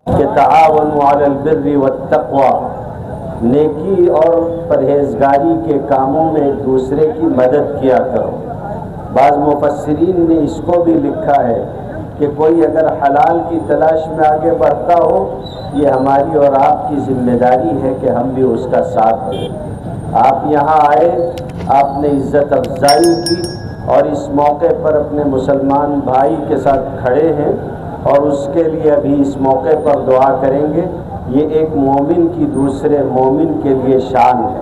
کہ تعاونوا علی البر والتقوی، نیکی اور پرہیزگاری کے کاموں میں ایک دوسرے کی مدد کیا کرو۔ بعض مفسرین نے اس کو بھی لکھا ہے کہ کوئی اگر حلال کی تلاش میں آگے بڑھتا ہو، یہ ہماری اور آپ کی ذمہ داری ہے کہ ہم بھی اس کا ساتھ دیں۔ آپ یہاں آئے، آپ نے عزت افزائی کی اور اس موقع پر اپنے مسلمان بھائی کے ساتھ کھڑے ہیں اور اس کے لیے ابھی اس موقع پر دعا کریں گے۔ یہ ایک مومن کی دوسرے مومن کے لیے شان ہے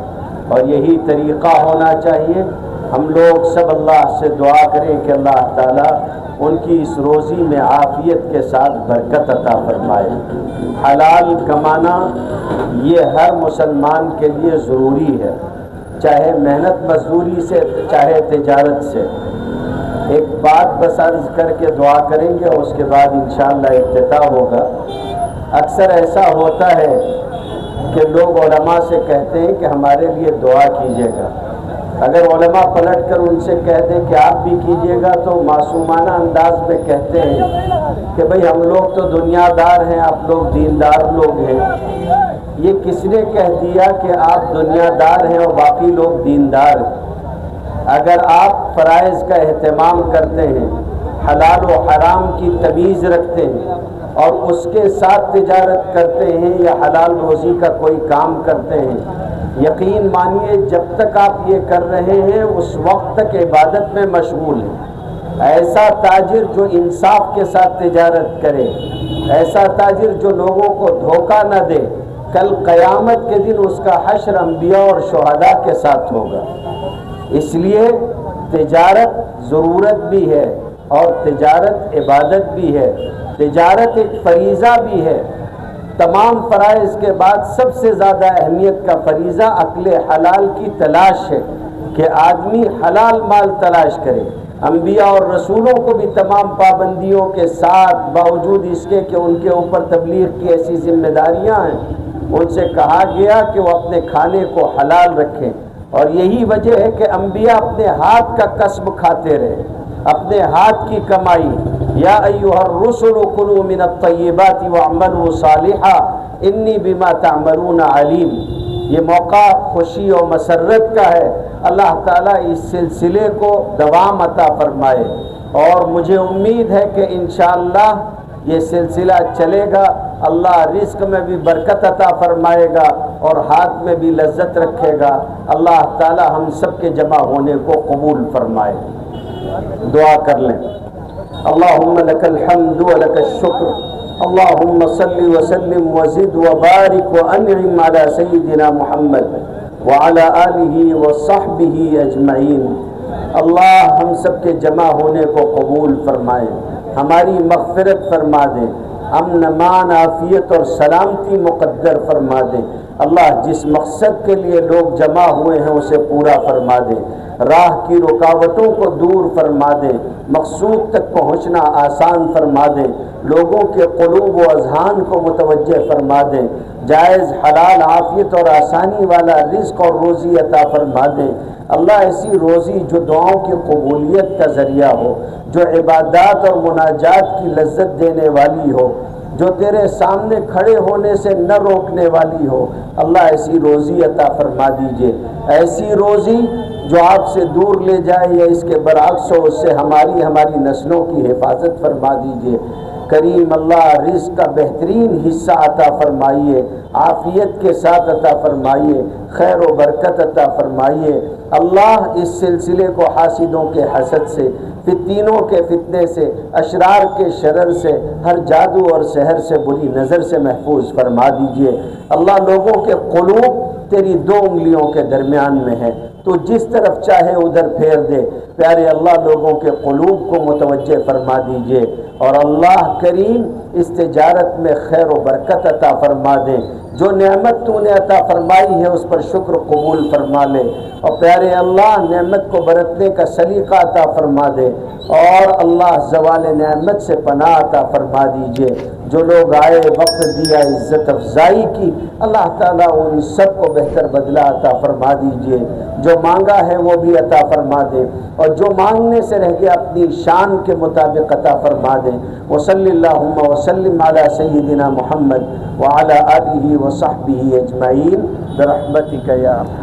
اور یہی طریقہ ہونا چاہیے۔ ہم لوگ سب اللہ سے دعا کریں کہ اللہ تعالیٰ ان کی اس روزی میں عافیت کے ساتھ برکت عطا فرمائے۔ حلال کمانا یہ ہر مسلمان کے لیے ضروری ہے، چاہے محنت مزدوری سے چاہے تجارت سے۔ ایک بات بس عرض کر کے دعا کریں گے اور اس کے بعد انشاءاللہ افتتاح ہوگا۔ اکثر ایسا ہوتا ہے کہ لوگ علماء سے کہتے ہیں کہ ہمارے لیے دعا کیجیے گا۔ اگر علماء پلٹ کر ان سے کہہ دیں کہ آپ بھی کیجیے گا تو معصومانہ انداز میں کہتے ہیں کہ بھئی ہم لوگ تو دنیا دار ہیں، آپ لوگ دیندار لوگ ہیں۔ یہ کس نے کہہ دیا کہ آپ دنیا دار ہیں اور باقی لوگ دیندار ہیں؟ اگر آپ فرائض کا اہتمام کرتے ہیں، حلال و حرام کی تمیز رکھتے ہیں اور اس کے ساتھ تجارت کرتے ہیں یا حلال روزی کا کوئی کام کرتے ہیں، یقین مانیے جب تک آپ یہ کر رہے ہیں اس وقت تک عبادت میں مشغول ہیں۔ ایسا تاجر جو انصاف کے ساتھ تجارت کرے، ایسا تاجر جو لوگوں کو دھوکہ نہ دے، کل قیامت کے دن اس کا حشر انبیاء اور شہداء کے ساتھ ہوگا۔ اس لیے تجارت ضرورت بھی ہے اور تجارت عبادت بھی ہے، تجارت ایک فریضہ بھی ہے۔ تمام فرائض کے بعد سب سے زیادہ اہمیت کا فریضہ عقل حلال کی تلاش ہے کہ آدمی حلال مال تلاش کرے۔ انبیاء اور رسولوں کو بھی تمام پابندیوں کے ساتھ باوجود اس کے کہ ان کے اوپر تبلیغ کی ایسی ذمہ داریاں ہیں، ان سے کہا گیا کہ وہ اپنے کھانے کو حلال رکھیں، اور یہی وجہ ہے کہ انبیاء اپنے ہاتھ کا کسب کھاتے رہے، اپنے ہاتھ کی کمائی۔ یا ایھا الرسل کلوا من الطیبات واعملوا صالحا انی بما تعملون علیم۔ یہ موقع خوشی و مسرت کا ہے، اللہ تعالیٰ اس سلسلے کو دوام عطا فرمائے، اور مجھے امید ہے کہ انشاءاللہ یہ سلسلہ چلے گا۔ اللہ رزق میں بھی برکت عطا فرمائے گا اور ہاتھ میں بھی لذت رکھے گا۔ اللہ تعالیٰ ہم سب کے جمع ہونے کو قبول فرمائے۔ دعا کر لیں۔ اللہم لک الحمد ولک الشکر، اللہم صلی وسلم وزد وبارک وانعم علی سیدنا محمد وعلی آلہ وصحبہ اجمعین۔ اللہ ہم سب کے جمع ہونے کو قبول فرمائے، ہماری مغفرت فرما دیں، امن امان عافیت اور سلامتی مقدر فرما دیں۔ اللہ جس مقصد کے لیے لوگ جمع ہوئے ہیں اسے پورا فرما دیں، راہ کی رکاوٹوں کو دور فرما دیں، مقصود تک پہنچنا آسان فرما دیں، لوگوں کے قلوب و اذہان کو متوجہ فرما دیں، جائز حلال عافیت اور آسانی والا رزق اور روزی عطا فرما دیں۔ اللہ ایسی روزی جو دعاؤں کی قبولیت کا ذریعہ ہو، جو عبادات اور مناجات کی لذت دینے والی ہو، جو تیرے سامنے کھڑے ہونے سے نہ روکنے والی ہو، اللہ ایسی روزی عطا فرما دیجئے۔ ایسی روزی جو آپ سے دور لے جائے یا اس کے برعکس ہو، اس سے ہماری نسلوں کی حفاظت فرما دیجئے۔ کریم اللہ رزق کا بہترین حصہ عطا فرمائیے، عافیت کے ساتھ عطا فرمائیے، خیر و برکت عطا فرمائیے۔ اللہ اس سلسلے کو حاسدوں کے حسد سے، فتنوں کے فتنے سے، اشرار کے شرر سے، ہر جادو اور سحر سے، بری نظر سے محفوظ فرما دیجئے۔ اللہ لوگوں کے قلوب تیری دو انگلیوں کے درمیان میں ہے، تو جس طرف چاہے ادھر پھیر دے۔ پیارے اللہ لوگوں کے قلوب کو متوجہ فرما دیجئے، اور اللہ کریم اس تجارت میں خیر و برکت عطا فرما دے۔ جو نعمت تو نے عطا فرمائی ہے اس پر شکر قبول فرما لے، اور پیارے اللہ نعمت کو برتنے کا سلیقہ عطا فرما دے، اور اللہ زوال نعمت سے پناہ عطا فرما دیجئے۔ جو لوگ آئے، وقت دیا، عزت افزائی کی، اللہ تعالیٰ ان سب کو بہتر بدلہ عطا فرما دیجئے، جو مانگا ہے وہ بھی عطا فرما دے، اور جو مانگنے سے رہ گیا اپنی شان کے مطابق عطا فرما دے۔ وصلی اللہم وسلم علی سیدنا محمد وعلی آلہ وصحبہ اجمعین برحمتک یا ارحم۔